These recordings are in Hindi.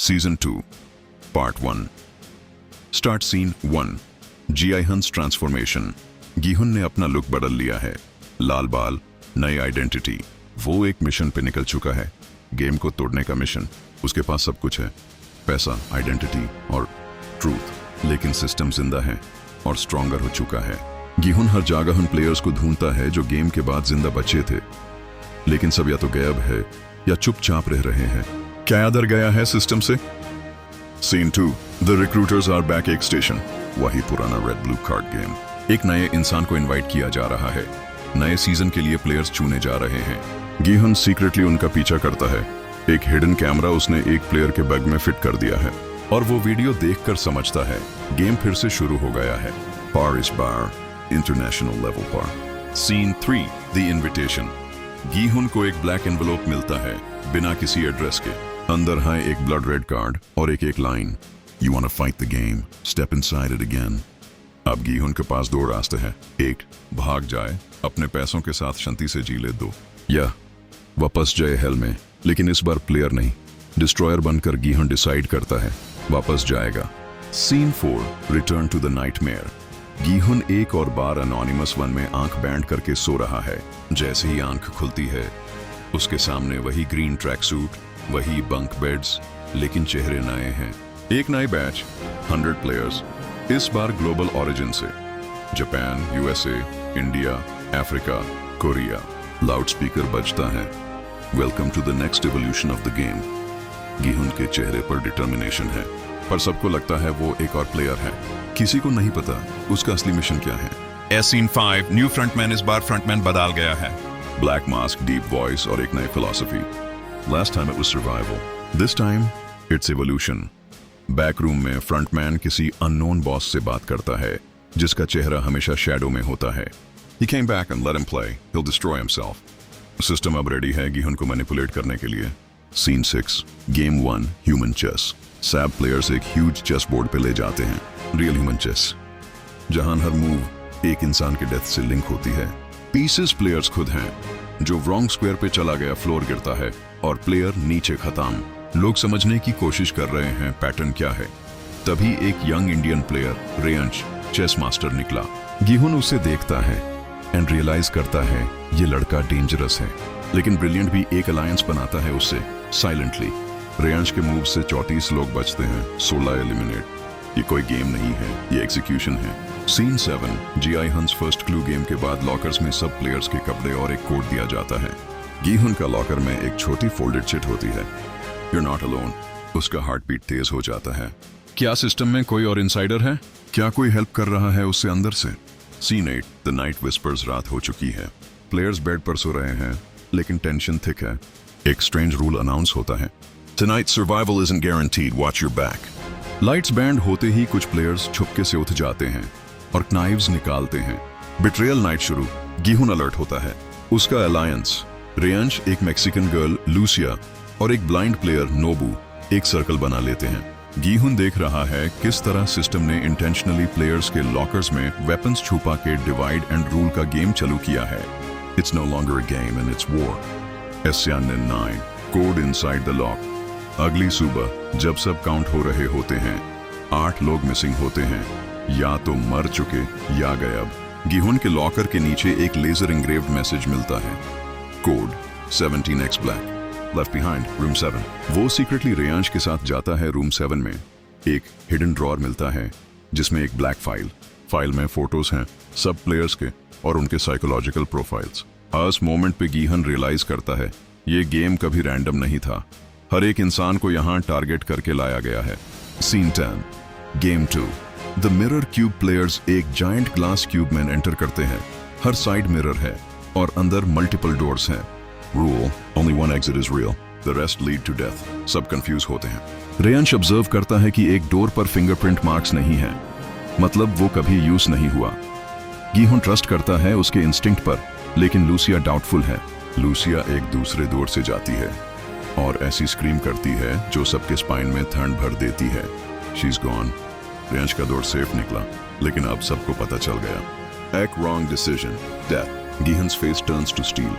Season 2, Part 1. Start Scene 1. G.I. Hunt's transformation. गीहुन ने अपना लुक बदल लिया है। लाल बाल, नई आइडेंटिटी। वो एक मिशन पे निकल चुका है। गेम को तोड़ने का मिशन। उसके पास सब कुछ है, पैसा, आइडेंटिटी और ट्रूथ। लेकिन सिस्टम जिंदा है और स्ट्रॉन्गर हो चुका है। गीहुन हर जगह उन प्लेयर्स को ढूंढता है जो गेम के बाद जिंदा बचे थे, लेकिन सब या तो गायब है या चुपचाप रह रहे हैं। क्या यादर गया है सिस्टम से? Scene 2. The recruiters are back एक स्टेशन। वही पुराना रेड ब्लू कार्ड गेम। एक नए इंसान को इनवाइट किया जा रहा है। नए सीजन के लिए प्लेयर्स चुने जा रहे हैं। गीहुन सीक्रेटली उनका पीछा करता है। एक हिडन कैमरा उसने एक प्लेयर के बैग में फिट कर दिया है और वो वीडियो देखकर समझता है गेम फिर से शुरू हो गया है। पार इस बार इंटरनेशनल लेवल पर। Scene 3. The Invitation. गीहुन को एक ब्लैक एनवेलोप मिलता है बिना किसी एड्रेस के। अंदर है एक ब्लड रेड कार्ड और एक line, you want to fight the game, step inside it again. अब गीहुन के पास दो रास्ते हैं। एक, भाग जाए, अपने पैसों के साथ शांति से जी ले दो, या वापस जाए हेल में। लेकिन इस बार प्लेयर नहीं, डिस्ट्रॉयर बनकर गीहुन डिसाइड करता है वापस जाएगा। Scene 4. Return to the nightmare. Gihun एक और बार अनोनिमस वन में आंख बैंड करके सो रहा है। जैसे ही आंख खुलती है उसके सामने वही ग्रीन ट्रैक सूट, वही बंक बेड्स, लेकिन चेहरे नए हैं। एक नई बैच, 100 प्लेयर्स, इस बार ग्लोबल ओरिजिन से। Japan, USA, India, Africa, Korea. Loud speaker बजता है, welcome to the next evolution of the game. Gihun के चेहरे पर डिटर्मिनेशन है, पर सबको लगता है वो एक और प्लेयर है। किसी को नहीं पता उसका असली मिशन क्या है। Scene 5. New frontman. इस बार फ्रंटमैन बदल गया है। ब्लैक मास्क, डीप वॉइस और एक नई philosophy. Last time it was survival. This time it's evolution. Back room में फ्रंटमैन किसी अननोन बॉस से बात करता है जिसका चेहरा हमेशा शैडो में होता है। He came back and let him play. He'll destroy himself. System अब रेडी है गीहुन को मैनिपुलेट करने के लिए। Scene 6. Game 1. Human chess. सैब प्लेयर्स एक ह्यूज चेस बोर्ड पे ले जाते हैं, रियल ह्यूमन चेस, जहां हर मूव एक इंसान के डेथ से लिंक होती है। पीसेस प्लेयर्स खुद हैं, जो रॉन्ग स्क्वायर पे चला गया फ्लोर गिरता है और प्लेयर नीचे खत्म। लोग समझने की कोशिश कर रहे हैं पैटर्न क्या है। तभी एक young Indian player Reyansh chess master निकला। गीहुन उसे देखता है एंड रियलाइज करता है ये लड़का डेंजरस है, लेकिन ब्रिलियंट भी। एक अलायंस बनाता है उससे साइलेंटली। रेयंश के मूव से 34 लोग बचते हैं, 16 एलिमिनेट। ये कोई गेम नहीं है, ये एग्जीक्यूशन है। Scene 7. G.I. Hunt's first clue game के बाद लॉकर्स में सब प्लेयर्स के कपड़े और एक कोड दिया जाता है। गीहुन का लॉकर में एक छोटी फोल्डेड चिट होती है, You're not alone। उसका हार्ट बीट तेज हो जाता है। क्या सिस्टम में कोई और इनसाइडर है? क्या कोई हेल्प कर रहा है उससे अंदर से? Scene 8. The Night Whispers. रात हो चुकी है, प्लेयर्स बेड पर सो रहे हैं, लेकिन टेंशन थिक है। एक स्ट्रेंज रूल अनाउंस होता है, Tonight survival isn't guaranteed, watch your back। Lights band होते ही कुछ प्लेयर्स छुपके से उठ जाते हैं और नाइव्स निकालते हैं। बिट्रेयल नाइट शुरू। गीहुन अलर्ट होता है। उसका अलायंस, रेयंश, एक मैक्सिकन गर्ल लूसिया और एक ब्लाइंड प्लेयर नोबू, एक सर्कल बना लेते हैं। गीहुन देख रहा है किस तरह सिस्टम ने इंटेंशनली प्लेयर्स के लॉकर्स में वेपन्स छुपा के डिवाइड एंड रूल का गेम चालू किया है। It's no longer a game and it's war. Scene 9. Code inside the lock. अगली सुबह जब सब काउंट हो रहे होते हैं, 8 लोग मिसिंग होते हैं, या तो मर चुके या गायब। गीहुन के लॉकर के नीचे एक लेजर इंग्रेव्ड मैसेज मिलता है, code 17X black, left behind room 7। वो सीक्रेटली रेयांश के साथ जाता है रूम 7 में। एक हिडन ड्रॉर मिलता है जिसमें एक ब्लैक फाइल में फोटोज हैं सब प्लेयर्स के और उनके साइकोलॉजिकल प्रोफाइल्स। उस मोमेंट पे गीहुन रियलाइज करता है ये गेम कभी रैंडम नहीं था, हर एक इंसान को यहाँ टारगेट करके लाया गया है। Scene 10. Game 2. The mirror cube players एक जायंट ग्लास क्यूब में एंटर करते हैं। हर साइड मिरर है और अंदर मल्टीपल डोर्स हैं। Rule, only one exit is real, the rest lead to death. सब कंफ्यूज होते हैं। रेयंश ऑब्जर्व करता है कि एक डोर पर फिंगरप्रिंट मार्क्स नहीं है, मतलब वो कभी यूज नहीं हुआ। गीहुन ट्रस्ट करता है उसके इंस्टिंक्ट पर, लेकिन लूसिया डाउटफुल है। लूसिया एक दूसरे डोर से जाती है और ऐसी स्क्रीम करती है जो सबके स्पाइन में ठंड भर देती है। She is gone. रेयंश का दौर सेफ निकला, लेकिन अब सबको पता चल गया। एक wrong decision, death. Gihun's face turns to steel.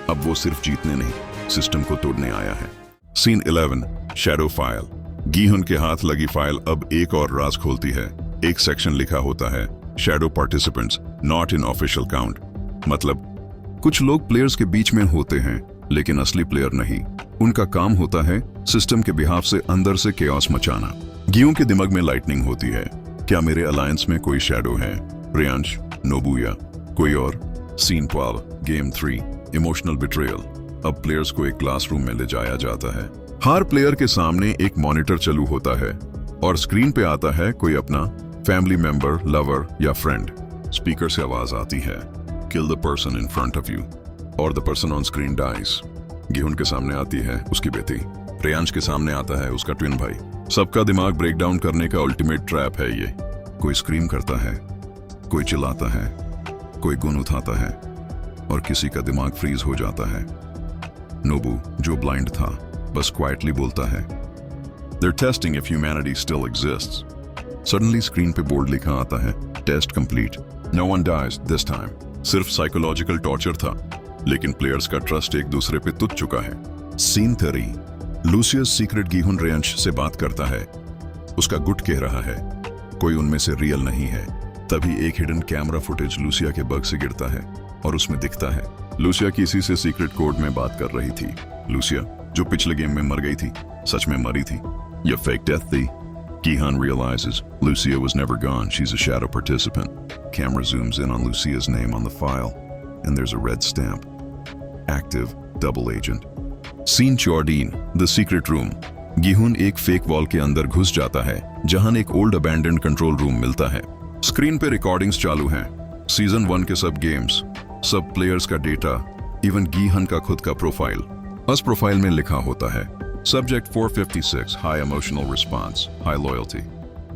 अब वो सिर्फ जीतने नहीं, सिस्टम को तोड़ने आया है। Scene 11. Shadow File. गीहुन के हाथ लगी फाइल अब एक और राज खोलती है। एक सेक्शन लिखा होता है shadow participants not in official count, मतलब कुछ लोग प्लेयर्स के बीच में होते हैं लेकिन असली प्लेयर नहीं। उनका काम होता है सिस्टम के बिहाफ से अंदर से केओस मचाना। गीहून के दिमाग में लाइटनिंग होती है, क्या मेरे अलायंस में कोई शैडो है? रेयांश, नोबुया, कोई और? Scene 12, game 3, emotional betrayal. अब प्लेयर्स को एक क्लासरूम में ले जाया जाता है। हर प्लेयर के सामने एक मॉनिटर चालू होता है और स्क्रीन पे आता है कोई अपना फैमिली मेंबर, लवर या फ्रेंड। स्पीकर से आवाज आती है, kill the person in front of you और the person on screen dies. Gi-hun के सामने आती है उसकी बेटी, रेयांश के सामने आता है उसका ट्विन भाई। सबका दिमाग ब्रेकडाउन करने का अल्टीमेट ट्रैप है ये। कोई स्क्रीम करता है, कोई चिल्लाता है, कोई गुन उठाता है और किसी का दिमाग फ्रीज हो जाता है। नोबू जो ब्लाइंड था बस क्वाइटली बोलता है, They're testing if humanity still exists. Suddenly screen पे बोर्ड लिखा आता है, test complete, no one dies this time. सिर्फ साइकोलॉजिकल टॉर्चर था, लेकिन प्लेयर्स का ट्रस्ट एक दूसरे पे टूट चुका है। Scene 3, Lucia's secret Gihun Reyansh से बात करता है। उसका गुट कह रहा है कोई उनमें से रियल नहीं है। तभी एक हिडन कैमरा फुटेज लूसिया के बग से गिरता है और उसमें दिखता है लूसिया किसी से सीक्रेट कोड में बात कर रही थी। लूसिया जो पिछले गेम में मर गई थी, सच में मरी थी। ये फेक डेथ थी। Gi-hun realizes Lucia was never gone. She's a shadow participant. Camera zooms in on Lucia's name on the file, and there's a red stamp. Active double agent. Scene 14, the secret room. Gi-hun एक फेक वॉल के अंदर घुस जाता है, जहां एक ओल्ड अबैंडन्ड कंट्रोल रूम मिलता है। स्क्रीन पे रिकॉर्डिंग्स चालू हैं, सीजन 1 के सब गेम्स, सब प्लेयर्स का डेटा, इवन Gi-hun का खुद का प्रोफाइल। उस प्रोफाइल में लिखा होता है Subject 456, high emotional response, high loyalty.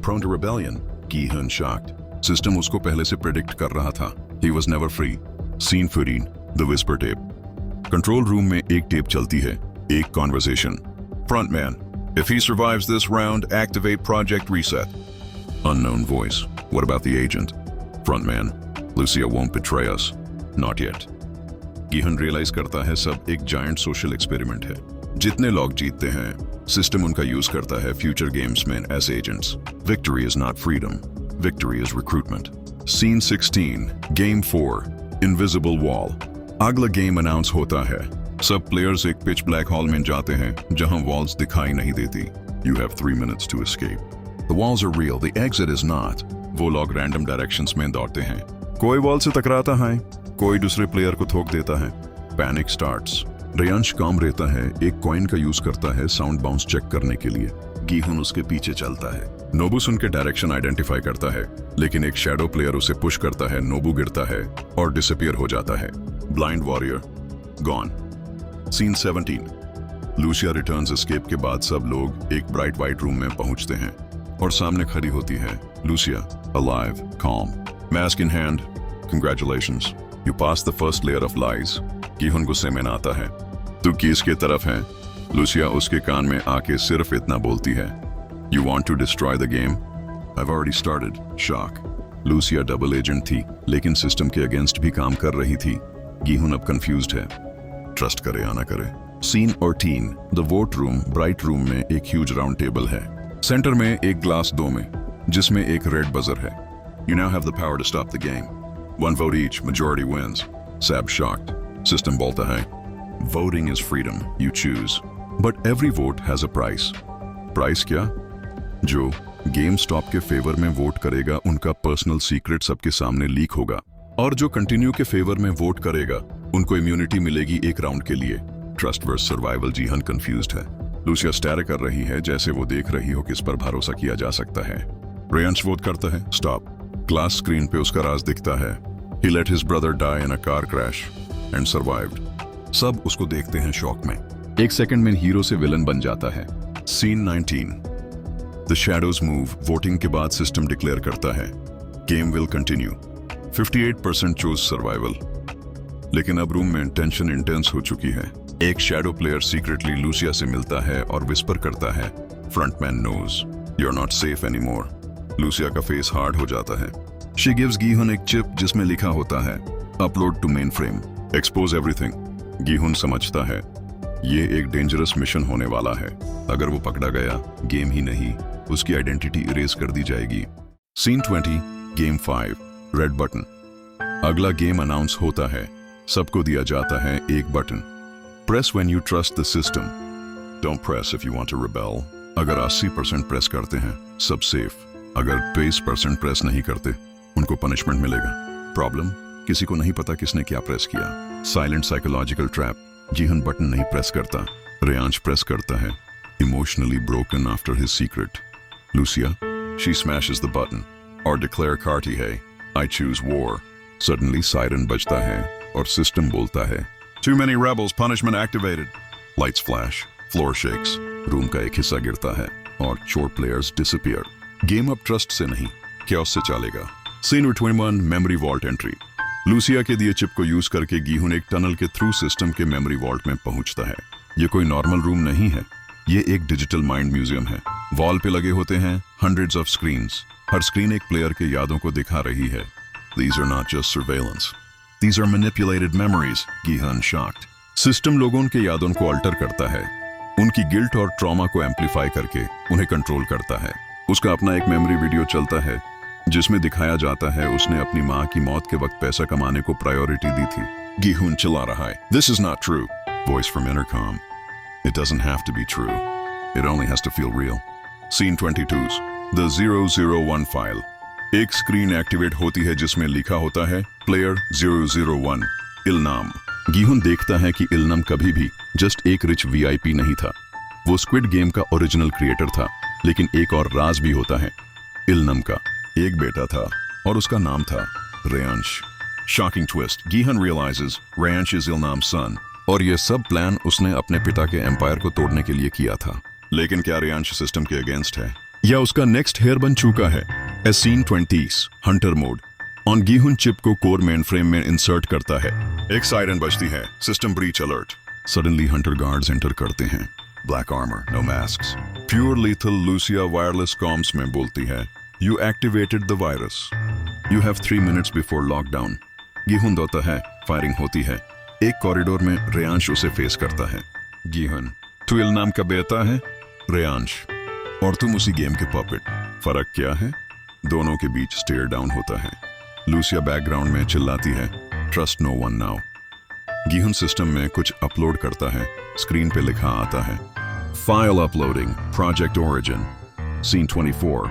Prone to rebellion, Gi-hun shocked. System उसको पहले से predict कर रहा था. He was never free. Scene 15, the whisper tape. Control room में एक टेप चलती है, एक conversation. Frontman, if he survives this round, activate project reset. Unknown voice, what about the agent? Frontman, Lucia won't betray us. Not yet. Gi-hun realize करता है सब एक giant social experiment है. जितने लोग जीतते हैं, सिस्टम उनका यूज करता है फ्यूचर गेम्स में as agents. Victory is not freedom, victory is recruitment. Scene 16, game 4, invisible wall. अगला गेम अनाउंस होता है। सब प्लेयर्स एक पिच ब्लैक हॉल में जाते हैं जहां वॉल्स दिखाई नहीं देती। You have 3 minutes to escape. The walls are real, the exit is not. वो लोग रैंडम डायरेक्शंस में दौड़ते हैं, कोई वॉल से टकराता है, कोई दूसरे प्लेयर को ठोक देता है। Panic starts. रेयांश काम रहता है, एक कॉइन का यूज करता है साउंड बाउंस चेक करने के लिए। गीहुन उसके पीछे चलता है। नोबू सुन के डायरेक्शन आइडेंटिफाई करता है, लेकिन एक शैडो प्लेयर उसे पुश करता है। नोबू गिरता है और डिसअपियर हो जाता है। Blind warrior gone. Scene 17, Lucia returns escape के बाद सब लोग एक ब्राइट वाइट रूम में पहुंचते हैं और सामने खड़ी होती है Lucia, alive, calm, mask in hand. Congratulations, you passed the first layer of lies. गीहुन गुस्से में आता है, तू किसके तरफ है? लूसिया उसके कान में आके सिर्फ इतना बोलती है, You want to destroy the game? I've already started. Shock. Lucia double agent थी, लेकिन सिस्टम के अगेंस्ट भी काम कर रही थी। गीहुन अब कंफ्यूज्ड है, ट्रस्ट करे या ना करे। Scene 18, the vote room. Bright room में एक ह्यूज राउंड टेबल है, सेंटर में एक ग्लास दो में, जिसमें एक रेड बजर है। You now have the power to stop the game. 1 vote each, majority wins. Sab shocked. System बोलता है, Voting is freedom, you choose. But every vote has a price. Price क्या? जो गेम स्टॉप के फेवर में वोट करेगा उनका पर्सनल सीक्रेट सबके सामने लीक होगा, और जो कंटिन्यू के फेवर में वोट करेगा उनको इम्यूनिटी मिलेगी एक राउंड के लिए। Trust versus survival. Gi-hun confused है। लूसिया स्टेयर कर रही है जैसे वो देख रही हो किस पर भरोसा किया जा सकता है। रेयांश वोट करता है, स्टॉप। ग्लास स्क्रीन पे उसका राज दिखता है, He let his brother die in a car crash and survived. सब उसको देखते हैं शॉक में। एक सेकंड में हीरो से विलन बन जाता है। Scene 19, The shadows move. Voting के बाद सिस्टम डिक्लेयर करता है, Game will continue. 58% chose survival. लेकिन अब रूम में टेंशन इंटेंस हो चुकी है। एक शैडो प्लेयर सीक्रेटली लूसिया से मिलता है और विस्पर करता है, Frontman knows you're not safe anymore. Lucia का फेस हार्ड हो जाता है। She gives Gi-hun एक चिप जिसमें लिखा होता है, Upload to mainframe. Expose everything. Gi-hun समझता है, ये एक डेंजरस मिशन होने वाला है। अगर वो पकड़ा गया, गेम ही नहीं, उसकी आइडेंटिटी इरेज कर दी जाएगी। Scene 20, game 5, red button. अगला गेम अनाउंस होता है। सबको दिया जाता है एक button. Press when you trust the system, don't press if you want to rebel. अगर 80% प्रेस करते हैं, सब सेफ। अगर 20% प्रेस नहीं करते, उनको पनिशमेंट मिलेगा। प्रॉब्लम, किसी को नहीं पता किसने क्या प्रेस किया। Silent psychological trap. Gi-hun button नहीं प्रेस करता, रेयांश प्रेस करता है। Emotionally broken after his secret. Lucia, she smashes the button और डिक्लेयर कार्टी है, I choose war. Suddenly siren बजता है और सिस्टम बोलता है, too many rebels, punishment activated. Lights flash, floor shakes, room का एक हिस्सा गिरता है और 4 प्लेयर्स डिसअपीयर। गेम अब ट्रस्ट से नहीं, chaos से चलेगा। Scene 21, memory vault entry. Lucia के दिए चिप को यूज करके गीहुन एक टनल के थ्रू सिस्टम के मेमोरी वॉल्ट में पहुंचता है। ये कोई नॉर्मल रूम नहीं है, ये एक डिजिटल माइंड म्यूजियम है। वॉल पे लगे होते हैं hundreds of screens. Her screen एक प्लेयर के यादों को दिखा रही है। These are not just surveillance. These are manipulated memories, गीहन shocked. System लोगों के यादों को अल्टर करता है, उनकी गिल्ट और ट्रॉमा को एम्पलीफाई करके उन्हें कंट्रोल करता है। उसका अपना एक मेमोरी वीडियो चलता है जिसमें दिखाया जाता है उसने अपनी माँ की मौत के वक्त पैसा कमाने को प्रायोरिटी दी थी। गीहुन चिल्ला रहा है, This is not true. Voice from intercom. It doesn't have to be true. It only has to feel real. Scene 22, The 001 file. एक स्क्रीन एक्टिवेट होती है जिसमें लिखा होता है प्लेयर 001 इल्नाम। गीहुन देखता है कि इल्नाम कभी भी जस्ट एक रिच VIP नहीं था, वो स्क्विड गेम का ओरिजिनल क्रिएटर था। लेकिन एक और राज भी होता है। इल्नाम का एक बेटा था और उसका नाम था Reyansh. Shocking twist, Gi-hun realizes Reyansh is Il-nam's son और ये सब प्लान उसने अपने पिता के एम्पायर को तोड़ने के लिए किया था। लेकिन क्या रेयांश सिस्टम के अगेंस्ट है या उसका नेक्स्ट हेयर बन चुका है? एस scene 20, hunter mode on. Gihun chip को कोर मेन फ्रेम में इंसर्ट करता है। एक सायरन बजती है, system breach alert. Suddenly hunter guards enter करते हैं। Black armour, no masks, pure lethal. Lucia wireless comms में बोलती है, you activated the virus, you have 3 minutes before lockdown. Gihun दौड़ता है, फायरिंग होती है। एक कॉरिडोर में रेयांश उसे फेस करता है। गीहुन, तू इल्नाम का बेटा है? रेयांश, और तुम उसी गेम के पपेट। फर्क क्या है? दोनों के बीच स्टेयर डाउन होता है। लूसिया बैकग्राउंड में चिल्लाती है, trust no one now. Gihun system में कुछ अपलोड करता है। स्क्रीन पे लिखा आता है, file uploading, project origin. Scene 24,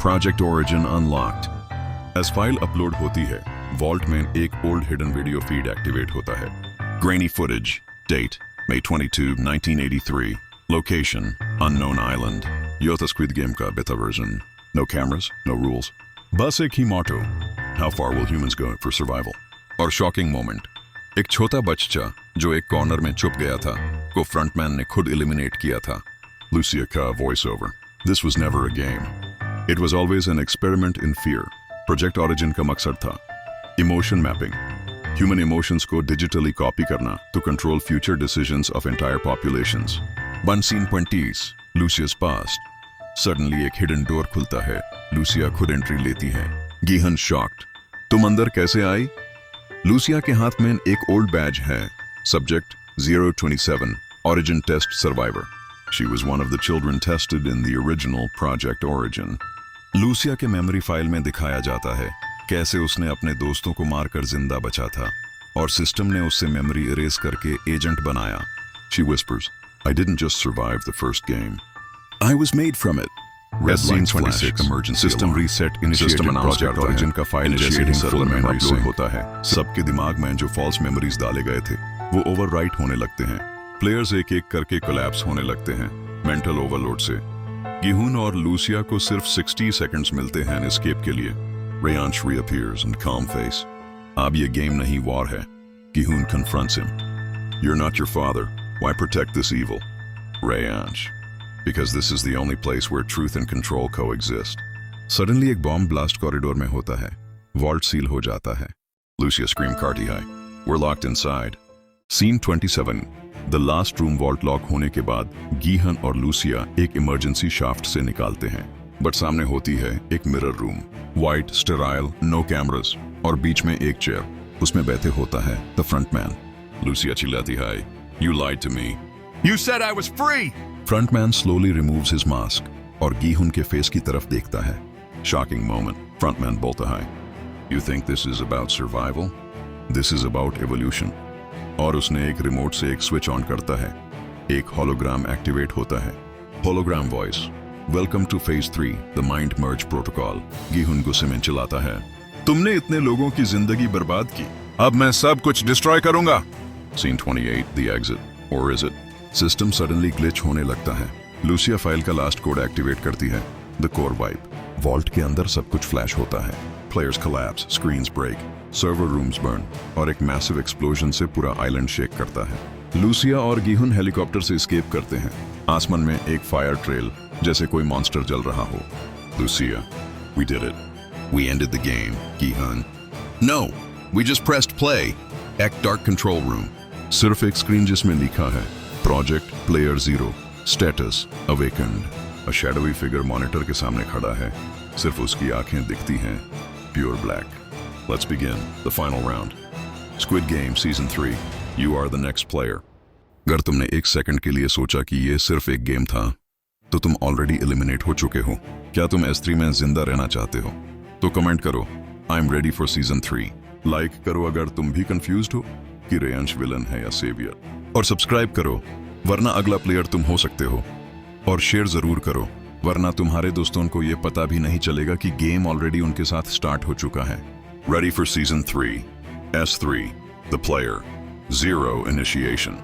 project origin unlocked. As file upload होती है, वॉल्ट में एक old hidden video feed activate होता है। Grainy footage, date May 22, 1983, location unknown island. यो था स्क्विड गेम का beta version. No cameras, no rules, बस एक ही motto, how far will humans go for survival. और शॉकिंग मोमेंट, एक छोटा बच्चा जो एक कॉर्नर में छुप गया था को फ्रंटमैन ने खुद एलिमिनेट किया था। लूसिया का voice over, this was never a game, it was always an experiment in fear. Project origin का मकसद था इमोशन मैपिंग, ह्यूमन इमोशंस को डिजिटली कॉपी करना to control future decisions of entire populations. One scene 20, Lucia's past. Suddenly एक हिडन डोर खुलता है। लूसिया खुद एंट्री लेती है। गीहन शॉक्ड, तुम अंदर कैसे आई? लूसिया के हाथ में एक ओल्ड बैज है, subject 027, Origin Test Survivor. She was one of the children tested in the original Project Origin. Lucia के मेमोरी फाइल में दिखाया जाता है कैसे उसने अपने दोस्तों को मारकर जिंदा बचा था और सिस्टम ने उससे मेमोरी इरेज करके एजेंट बनाया। She whispers, I didn't just survive the first game. I was made from it. Red Scene 26, emergency system alarm. Reset initiated Project Origin का फाइल जैसे full memory sync होता है। सबके दिमाग में जो फॉल्स मेमोरीज डाले गए थे वो ओवरराइट होने लगते हैं। प्लेयर्स एक एक करके कोलैप्स होने लगते हैं मेंटल ओवरलोड से। गीहुन और लूसिया को सिर्फ 60 सेकंड्स मिलते हैं एस्केप के लिए। Reyansh reappears and calm face. अब ये गेम नहीं वॉर है। गीहुन confronts him. You're not your father. Why protect this evil? Reyansh, because this is the only place where truth and control coexist. Suddenly एक बॉम्ब ब्लास्ट कॉरिडोर में होता है। वॉल्ट सील हो जाता है। Lucia scream कार्टी हाई, we're locked inside. Scene 27, the last room vault lock होने के बाद गीहन और लूसिया एक इमरजेंसी शाफ्ट से निकालते हैं, बट सामने होती है एक mirror room, white, sterile, no cameras और बीच में एक चेयर, उसमें बैठे होता है द फ्रंटमैन। लूसिया चिल्लाती है, you lied to me, You said I was free! Frontman slowly removes his mask और गीहुन के फेस की तरफ देखता है. Shocking moment. Frontman बोलता है, You think this is about survival? This is about evolution. और उसने एक रिमोट से एक स्विच ऑन करता है. एक होलोग्राम एक्टिवेट होता है. Hologram voice. Welcome two phase 3, the mind merge protocol. गीहुन गुस्से में चिल्लाता है, तुमने इतने लोगों की जिंदगी बर्बाद की, अब मैं सब कुछ डिस्ट्रॉय करूंगा. Scene 28, the exit. Or is it? System suddenly glitch होने लगता है. लूसिया फाइल का लास्ट कोड एक्टिवेट करती है. The core wipe. वॉल्ट के अंदर सब कुछ फ्लैश होता है. Players collapse, screens break, server rooms burn और एक मैसिव एक्सप्लोजन से पूरा आइलैंड शेक करता है. लूसिया और गीहुन हेलीकॉप्टर से एस्केप करते हैं. आसमान में एक फायर ट्रेल जैसे कोई मॉन्स्टर जल रहा हो. Lucia, we did it. We ended the game, Gihun. No, we just pressed play. Act Dark Control Room. सिर्फ एक स्क्रीन जिसमें लिखा है Project Player 0, Status Awakened. A shadowy figure monitor के सामने खड़ा है. सिर्फ उसकी आंखें दिखती हैं. Pure black. Let's begin the final round. Squid Game Season 3. You are the next player. अगर तुमने एक सेकंड के लिए सोचा कि ये सिर्फ एक गेम था, तो तुम ऑलरेडी एलिमिनेट हो चुके हो. क्या तुम S3 में जिंदा रहना चाहते हो? तो कमेंट करो, I am ready for season 3. Like करो अगर तुम भी कंफ्यूज्ड हो कि रेयांश विलन है या सेवियर. और सब्सक्राइब करो, वरना अगला प्लेयर तुम हो सकते हो. और शेयर जरूर करो, वरना तुम्हारे दोस्तों को ये पता भी नहीं चलेगा कि गेम ऑलरेडी उनके साथ स्टार्ट हो चुका है. Ready for season 3. S3, the player. 0 initiation.